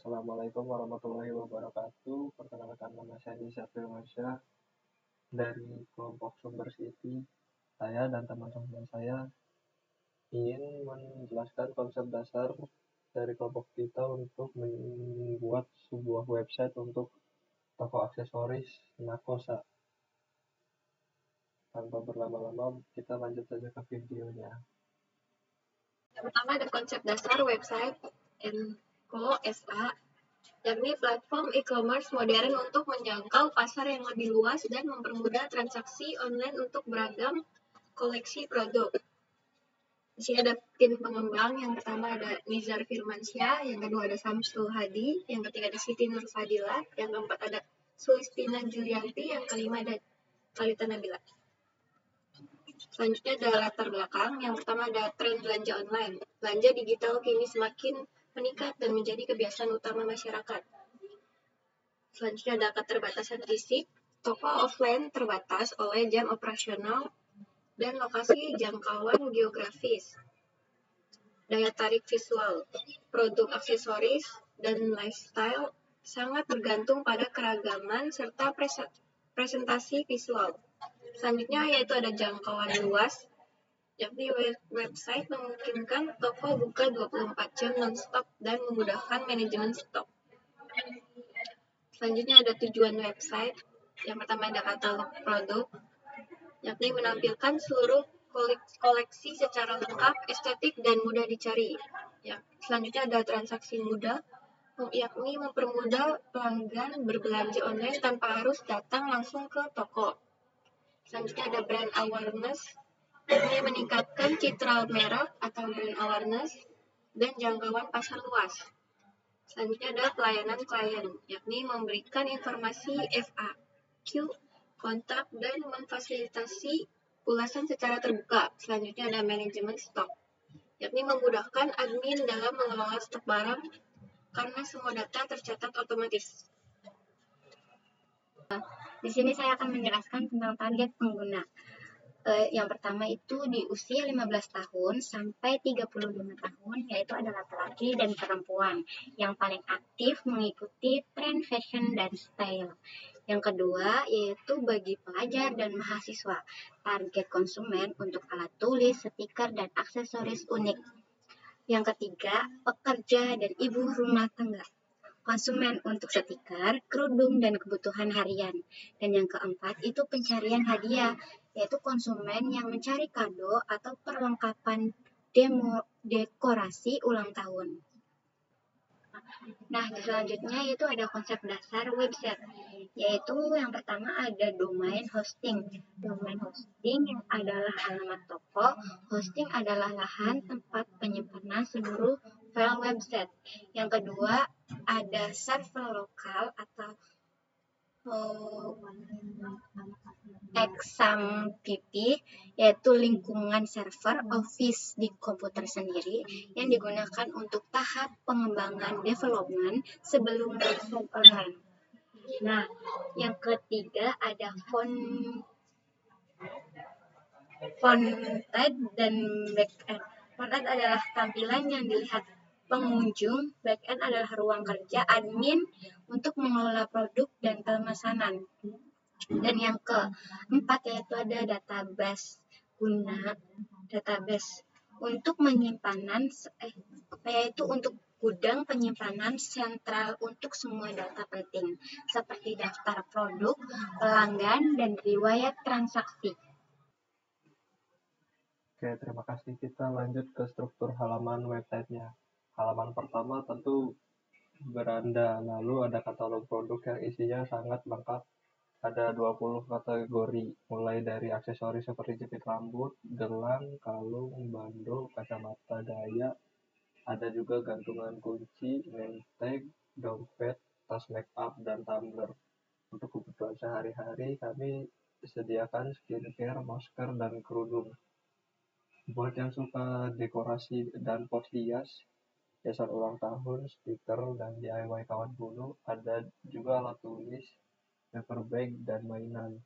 Assalamualaikum warahmatullahi wabarakatuh. Perkenalkan, nama saya Nisa Firmansyah dari kelompok Sumber City. Saya dan teman-teman saya ingin menjelaskan konsep dasar dari kelompok kita untuk membuat sebuah website untuk toko aksesoris Nakosa. Tanpa berlama-lama, kita lanjut saja ke videonya. Yang pertama ada konsep dasar website NKOSA, yakni platform e-commerce modern untuk menjangkau pasar yang lebih luas dan mempermudah transaksi online untuk beragam koleksi produk. Di sini ada tim pengembang. Yang pertama ada Nizar Firmansyah, yang kedua ada Samsul Hadi, yang ketiga ada Siti Nur Fadila, yang keempat ada Sulistina Julianti, yang kelima ada Kalita Nabila. Selanjutnya ada latar belakang. Yang pertama ada tren belanja online. Belanja digital kini semakin meningkat dan menjadi kebiasaan utama masyarakat. Selanjutnya ada keterbatasan fisik. Toko offline terbatas oleh jam operasional dan lokasi jangkauan geografis. Daya tarik visual. Produk aksesoris dan lifestyle sangat bergantung pada keragaman serta presentasi visual. Selanjutnya yaitu ada jangkauan luas, yakni website memungkinkan toko buka 24 jam non-stop dan memudahkan manajemen stok. Selanjutnya ada tujuan website. Yang pertama ada katalog produk, yakni menampilkan seluruh koleksi secara lengkap, estetik, dan mudah dicari. Ya. Selanjutnya ada transaksi mudah, yakni mempermudah pelanggan berbelanja online tanpa harus datang langsung ke toko. Selanjutnya ada brand awareness, yakni meningkatkan citra merek atau brand awareness dan jangkauan pasar luas. Selanjutnya ada pelayanan klien, yakni memberikan informasi FAQ, kontak, dan memfasilitasi ulasan secara terbuka. Selanjutnya ada manajemen stok, yakni memudahkan admin dalam mengelola stok barang karena semua data tercatat otomatis. Di sini saya akan menjelaskan tentang target pengguna. Yang pertama itu di usia 15 tahun sampai 35 tahun, yaitu ada laki-laki dan perempuan yang paling aktif mengikuti tren fashion dan style. Yang kedua yaitu bagi pelajar dan mahasiswa, target konsumen untuk alat tulis, stiker, dan aksesoris unik. Yang ketiga, pekerja dan ibu rumah tangga, konsumen untuk stiker, kerudung, dan kebutuhan harian. Dan yang keempat itu pencarian hadiah, yaitu konsumen yang mencari kado atau perlengkapan dekorasi ulang tahun. Nah, selanjutnya itu ada konsep dasar website, yaitu yang pertama ada domain hosting. Domain hosting adalah alamat toko, hosting adalah lahan tempat penyimpanan seluruh file website. Yang kedua ada server lokal atau XAMPP, yaitu lingkungan server office di komputer sendiri yang digunakan untuk tahap pengembangan development sebelum website online. Nah, yang ketiga ada frontend dan backend. Frontend adalah tampilan yang dilihat pengunjung, backend adalah ruang kerja admin untuk mengelola produk dan pemesanan. Dan yang keempat yaitu ada database untuk penyimpanan, yaitu untuk gudang penyimpanan sentral untuk semua data penting seperti daftar produk, pelanggan, dan riwayat transaksi. Oke, terima kasih. Kita lanjut ke struktur halaman websitenya. Halaman pertama tentu beranda, lalu ada katalog produk yang isinya sangat lengkap. Ada 20 kategori, mulai dari aksesoris seperti jepit rambut, gelang, kalung, bando, kacamata gaya. Ada juga gantungan kunci, name tag, dompet, tas make up, dan tumbler. Untuk kebutuhan sehari-hari kami disediakan skincare, masker, dan kerudung. Buat yang suka dekorasi dan pot hias, hiasan ulang tahun, stiker, dan DIY kawan bulu, ada juga alat tulis, paper bag, dan mainan.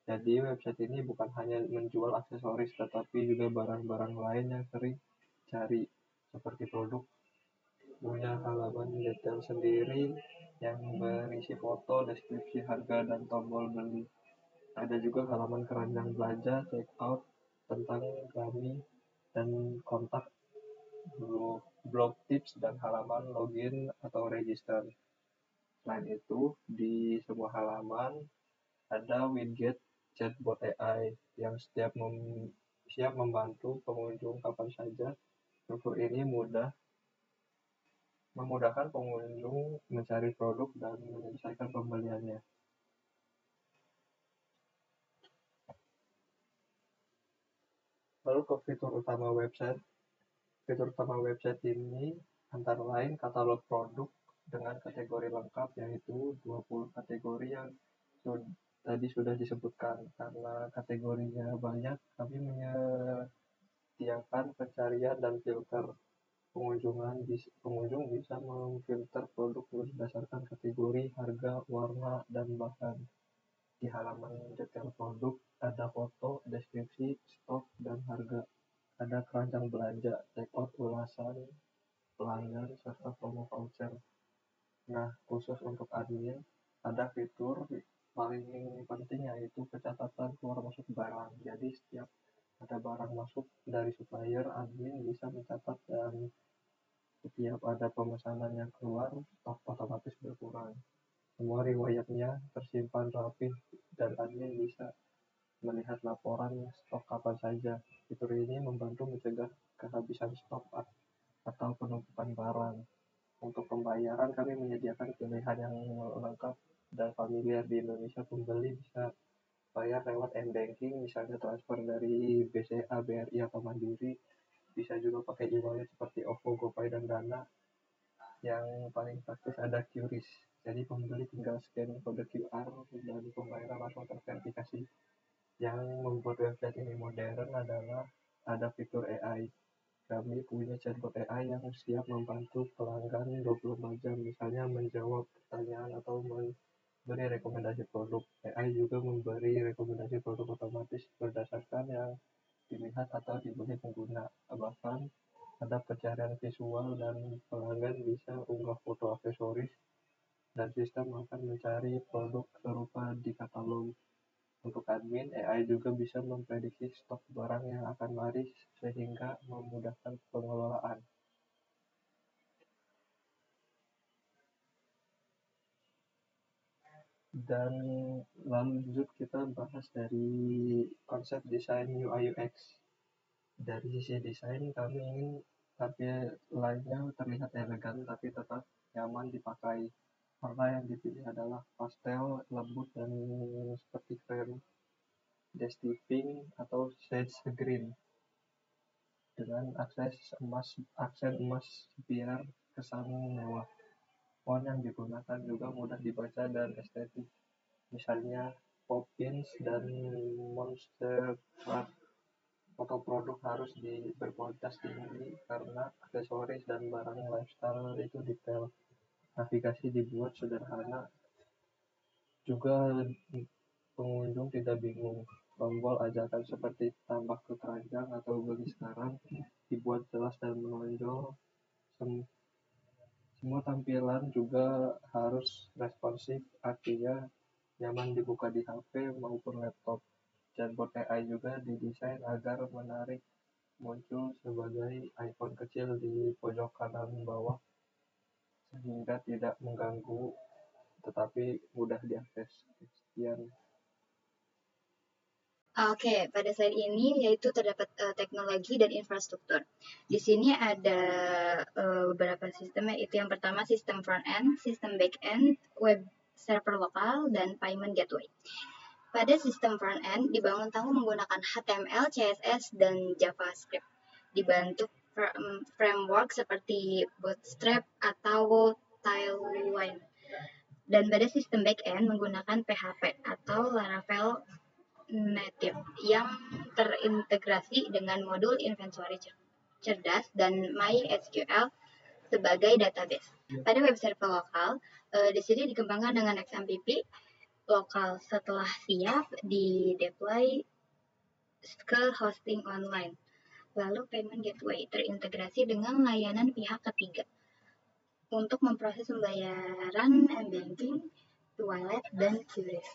Jadi website ini bukan hanya menjual aksesoris, tetapi juga barang-barang lain yang sering cari, seperti produk punya halaman detail sendiri yang berisi foto, deskripsi harga, dan tombol beli. Ada juga halaman keranjang belanja, check out, tentang kami, dan kontak, blog tips, dan halaman login atau register. Selain itu, di semua halaman ada widget chatbot AI yang siap membantu pengunjung kapan saja. Fitur ini memudahkan pengunjung mencari produk dan menyelesaikan pembeliannya. Lalu ke fitur utama website. Fitur utama website ini antara lain katalog produk dengan kategori lengkap, yaitu 20 kategori yang tadi sudah disebutkan. Karena kategorinya banyak, kami menyediakan pencarian dan filter. Pengunjung bisa memfilter produk berdasarkan kategori, harga, warna, dan bahan. Di halaman detail produk ada foto, deskripsi, stok, dan harga. Ada keranjang belanja, checkout, ulasan pelanggan, serta promo voucher. Nah, khusus untuk admin, ada fitur paling penting, yaitu pencatatan keluar masuk barang. Jadi setiap ada barang masuk dari supplier, admin bisa mencatat, dan setiap ada pemesanan yang keluar, stok otomatis berkurang. Semua riwayatnya tersimpan rapi dan admin bisa melihat laporan stok kapan saja. Fitur ini membantu mencegah kehabisan stok atau penumpukan barang. Untuk pembayaran, kami menyediakan pilihan yang lengkap dan familiar di Indonesia. Pembeli bisa bayar lewat m-banking, misalnya transfer dari BCA, BRI, atau Mandiri. Bisa juga pakai e-wallet seperti OVO, GoPay, dan Dana. Yang paling praktis ada QRIS. Jadi pembeli tinggal scan kode QR dan pembayaran langsung terverifikasi. Yang membuat website ini modern adalah ada fitur AI. Kami punya chatbot AI yang siap membantu pelanggan 24 jam, misalnya menjawab pertanyaan atau memberi rekomendasi produk. AI juga memberi rekomendasi produk otomatis berdasarkan yang dilihat atau dibeli pengguna. Bahkan ada pencarian visual dan pelanggan bisa unggah foto aksesoris, dan sistem akan mencari produk serupa di katalog. Untuk admin, AI juga bisa memprediksi stok barang yang akan laris sehingga memudahkan pengelolaan. Dan lanjut kita bahas dari konsep desain UI UX. Dari sisi desain, kami ingin tampilannya terlihat elegan tapi tetap nyaman dipakai. Warna yang dipilih adalah pastel, lembut, dan seperti krem, dusty pink, atau sage green dengan aksen emas biar kesan mewah. Font yang digunakan juga mudah dibaca dan estetik, misalnya Poppins dan Monstercard. Foto produk harus berkualitas tinggi karena aksesoris dan barang lifestyle itu detail. Navigasi dibuat sederhana juga pengunjung tidak bingung. Tombol ajakan seperti tambah ke keranjang atau beli sekarang dibuat jelas dan menonjol. Semua tampilan juga harus responsif, artinya nyaman dibuka di HP maupun laptop. Chatbot AI juga didesain agar menarik, muncul sebagai ikon kecil di pojok kanan bawah sehingga tidak mengganggu tetapi mudah diakses. Sekian. Oke, pada slide ini yaitu terdapat teknologi dan infrastruktur. Di sini ada beberapa sistem, yaitu yang pertama sistem front end, sistem back end, web server lokal, dan payment gateway. Pada sistem front end dibangun tangguh menggunakan HTML, CSS, dan JavaScript. Dibantu framework seperti Bootstrap atau Tailwind. Dan pada sistem back end menggunakan PHP atau Laravel native yang terintegrasi dengan modul inventory cerdas dan MySQL sebagai database. Pada web server lokal, di sini dikembangkan dengan XMPP lokal. Setelah siap, di-deploy ke hosting online. Lalu payment gateway terintegrasi dengan layanan pihak ketiga. untuk memproses pembayaran m-banking, e-wallet, dan QRIS.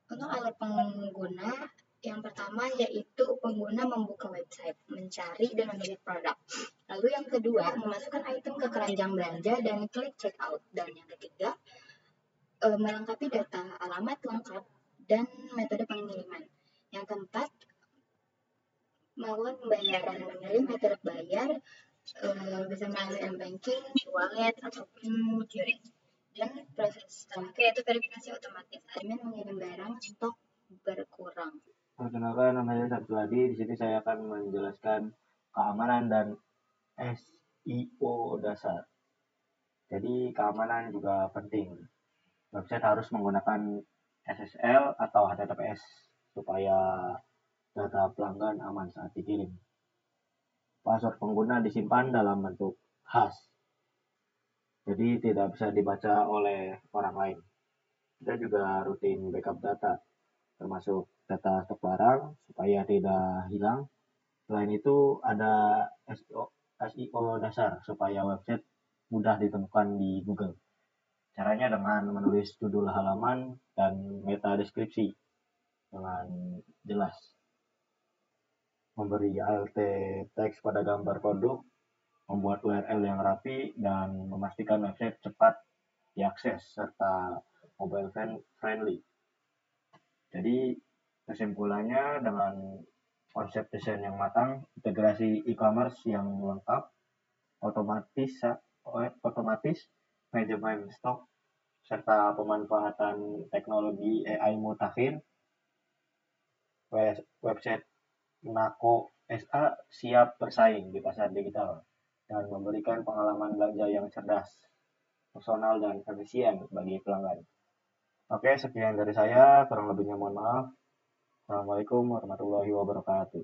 Untuk alur pengguna, yang pertama yaitu pengguna membuka website, mencari dan memilih produk. Lalu yang kedua, memasukkan item ke keranjang belanja dan klik checkout. Dan yang ketiga, melengkapi data alamat lengkap dan metode pengiriman. Yang keempat, melakukan pembayaran, memilih metode bayar, bisa melalui m-banking, wallet, ataupun QRIS. Dan proses terakhir yaitu verifikasi otomatis. Admin mengirim barang stok berkurang. Perkenalkan, nama saya Sabtu Adi. Di sini saya akan menjelaskan keamanan dan SEO dasar. Jadi keamanan juga penting. Website harus menggunakan SSL atau HTTPS supaya data pelanggan aman saat dikirim. Password pengguna disimpan dalam bentuk hash, jadi tidak bisa dibaca oleh orang lain. Kita juga rutin backup data, termasuk data stok barang supaya tidak hilang. Selain itu ada SEO dasar supaya website mudah ditemukan di Google. Caranya dengan menulis judul halaman dan meta deskripsi dengan jelas, memberi alt teks pada gambar produk, membuat URL yang rapi, dan memastikan website cepat diakses serta mobile friendly. Jadi kesimpulannya, dengan konsep desain yang matang, integrasi e-commerce yang lengkap, otomatis manajemen stok, serta pemanfaatan teknologi AI mutakhir, website Nako SA siap bersaing di pasar digital dan memberikan pengalaman belanja yang cerdas, personal, dan efisien bagi pelanggan. Oke, sekian dari saya, kurang lebihnya mohon maaf. Assalamualaikum warahmatullahi wabarakatuh.